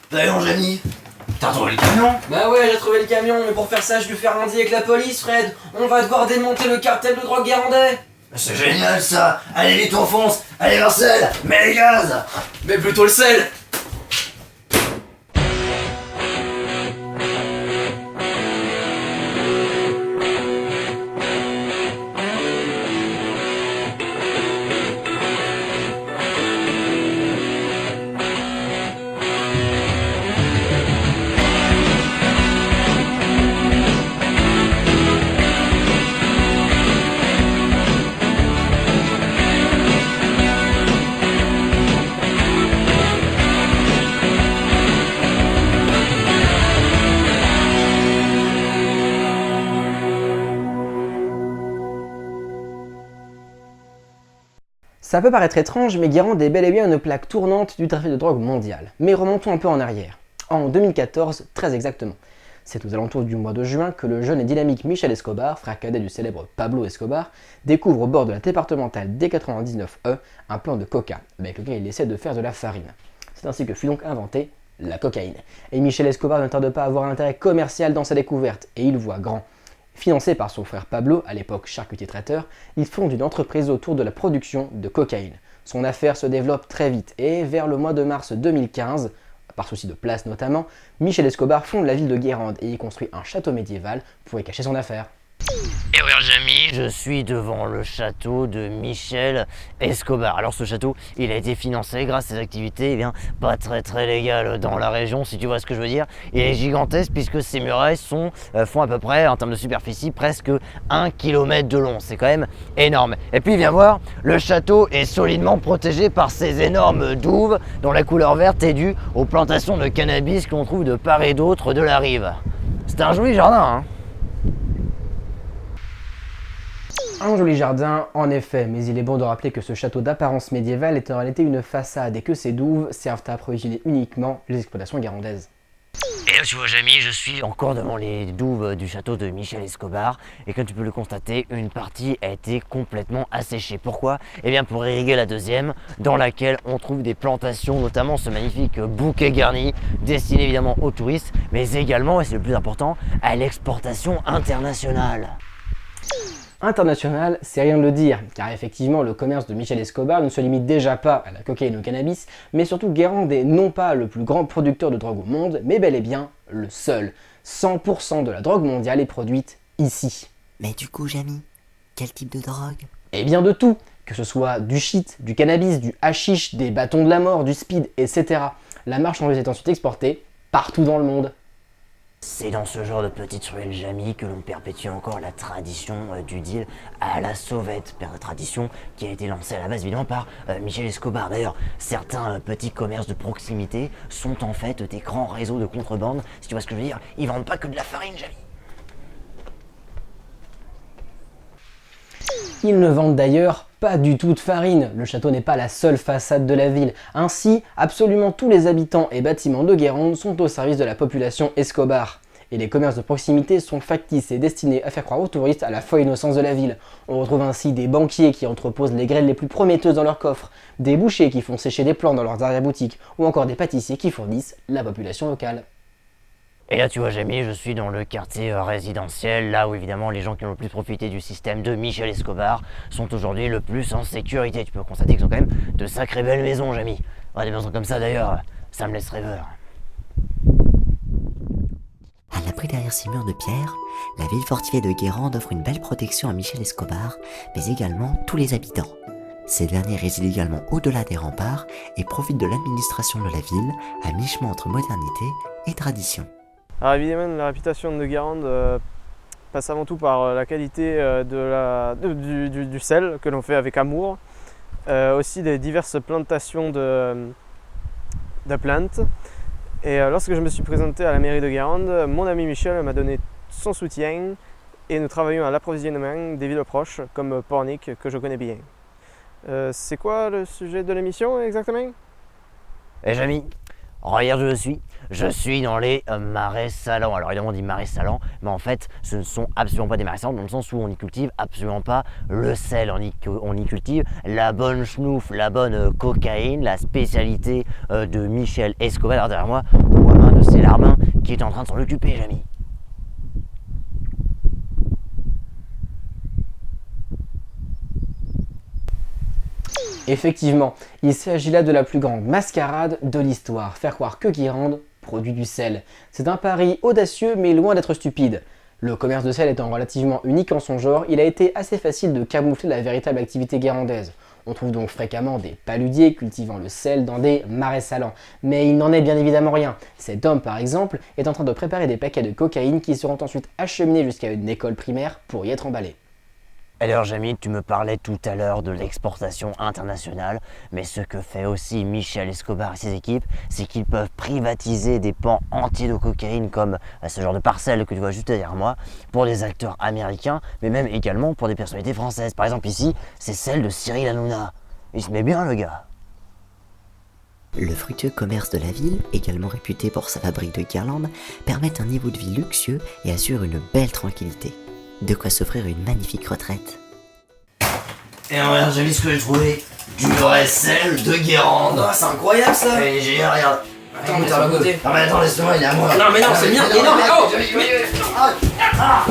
Voyons, Jamy, t'as trouvé le camion? Bah ouais, j'ai trouvé le camion, mais pour faire ça, je vais faire un deal avec la police, Fred. On va devoir démonter le cartel de drogue guérandais. C'est génial ça! Allez vite, on fonce! Allez Marcel, mets les gaz! Mais plutôt le sel. Ça peut paraître étrange, mais Guérande est bel et bien une plaque tournante du trafic de drogue mondial. Mais remontons un peu en arrière. En 2014, très exactement. C'est aux alentours du mois de juin que le jeune et dynamique Michel Escobar, frère cadet du célèbre Pablo Escobar, découvre au bord de la départementale D99E un plan de coca, avec lequel il essaie de faire de la farine. C'est ainsi que fut donc inventée la cocaïne. Et Michel Escobar ne tarde pas à avoir un intérêt commercial dans sa découverte, et il voit grand. Financé par son frère Pablo, à l'époque charcutier traiteur, il fonde une entreprise autour de la production de cocaïne. Son affaire se développe très vite et vers le mois de mars 2015, par souci de place notamment, Michel Escobar fonde la ville de Guérande et y construit un château médiéval pour y cacher son affaire. Et regarde Jamy, je suis devant le château de Michel Escobar. Alors ce château, il a été financé grâce à ses activités, pas très légales dans la région, si tu vois ce que je veux dire. Il est gigantesque puisque ses murailles font à peu près, en termes de superficie, presque 1 km de long. C'est quand même énorme. Et puis viens voir, le château est solidement protégé par ces énormes douves dont la couleur verte est due aux plantations de cannabis qu'on trouve de part et d'autre de la rive. C'est un joli jardin, hein. Un joli jardin, en effet, mais il est bon de rappeler que ce château d'apparence médiévale est en réalité une façade et que ces douves servent à approvisionner uniquement les exploitations guérandaises. Et là tu vois Jamy, je suis encore devant les douves du château de Michel Escobar et comme tu peux le constater, une partie a été complètement asséchée. Pourquoi? Eh bien pour irriguer la deuxième, dans laquelle on trouve des plantations, notamment ce magnifique bouquet garni, destiné évidemment aux touristes, mais également, et c'est le plus important, à l'exportation internationale. International, c'est rien de le dire, car effectivement le commerce de Michel Escobar ne se limite déjà pas à la cocaïne ou au cannabis, mais surtout Guérande est non pas le plus grand producteur de drogue au monde, mais bel et bien le seul. 100% de la drogue mondiale est produite ici. Mais du coup, Jamy, quel type de drogue? Et bien de tout, que ce soit du shit, du cannabis, du hashish, des bâtons de la mort, du speed, etc. La marchandise est ensuite exportée partout dans le monde. C'est dans ce genre de petite ruelle Jamy que l'on perpétue encore la tradition du deal à la sauvette, tradition qui a été lancée à la base évidemment par Michel Escobar. D'ailleurs, certains petits commerces de proximité sont en fait des grands réseaux de contrebande, si tu vois ce que je veux dire. Ils vendent pas que de la farine, Jamy. Ils ne vendent d'ailleurs pas du tout de farine, le château n'est pas la seule façade de la ville. Ainsi, absolument tous les habitants et bâtiments de Guérande sont au service de la population Escobar. Et les commerces de proximité sont factices et destinés à faire croire aux touristes à la folle innocence de la ville. On retrouve ainsi des banquiers qui entreposent les grêles les plus prometteuses dans leurs coffres, des bouchers qui font sécher des plantes dans leurs arrière-boutiques, ou encore des pâtissiers qui fournissent la population locale. Et là tu vois Jamy, je suis dans le quartier résidentiel, là où évidemment les gens qui ont le plus profité du système de Michel Escobar sont aujourd'hui le plus en sécurité. Tu peux constater qu'ils ont quand même de sacrées belles maisons, Jamy. Ouais, des maisons comme ça d'ailleurs, ça me laisse rêveur. À l'abri derrière ces murs de pierre, la ville fortifiée de Guérande offre une belle protection à Michel Escobar, mais également tous les habitants. Ces derniers résident également au-delà des remparts et profitent de l'administration de la ville à mi-chemin entre modernité et tradition. Alors évidemment, la réputation de Guérande passe avant tout par la qualité du sel que l'on fait avec amour, aussi des diverses plantations de plantes. Et lorsque je me suis présenté à la mairie de Guérande, mon ami Michel m'a donné son soutien et nous travaillons à l'approvisionnement des villes proches comme Pornic que je connais bien. C'est quoi le sujet de l'émission exactement? Et Jamy, Regarde où je suis dans les marais salants. Alors évidemment on dit marais salants, mais en fait ce ne sont absolument pas des marais salants dans le sens où on y cultive absolument pas le sel, on y cultive la bonne schnouf, la bonne cocaïne, la spécialité de Michel Escobar. Alors derrière moi, on voit un de ces larbins qui est en train de s'en occuper, Jamy. Effectivement, il s'agit là de la plus grande mascarade de l'histoire, faire croire que Guérande produit du sel. C'est un pari audacieux mais loin d'être stupide. Le commerce de sel étant relativement unique en son genre, il a été assez facile de camoufler la véritable activité guérandaise. On trouve donc fréquemment des paludiers cultivant le sel dans des marais salants. Mais il n'en est bien évidemment rien. Cet homme par exemple est en train de préparer des paquets de cocaïne qui seront ensuite acheminés jusqu'à une école primaire pour y être emballés. Alors Jamy, tu me parlais tout à l'heure de l'exportation internationale, mais ce que fait aussi Michel Escobar et ses équipes, c'est qu'ils peuvent privatiser des pans entiers de cocaïne comme ce genre de parcelle que tu vois juste derrière moi, pour des acteurs américains, mais même également pour des personnalités françaises. Par exemple ici, c'est celle de Cyril Hanouna. Il se met bien le gars. Le fructueux commerce de la ville, également réputé pour sa fabrique de guirlandes, permet un niveau de vie luxueux et assure une belle tranquillité. De quoi s'offrir une magnifique retraite. Et regarde, j'ai vu ce que j'ai trouvé. Du vrai sel de Guérande. Ah, c'est incroyable ça. Et j'ai regarde. Attends, mais t'as à côté. Non mais attends, laisse-moi, il est à moi. Non mais non, c'est bien. Mais Mais non, mais oh. Ah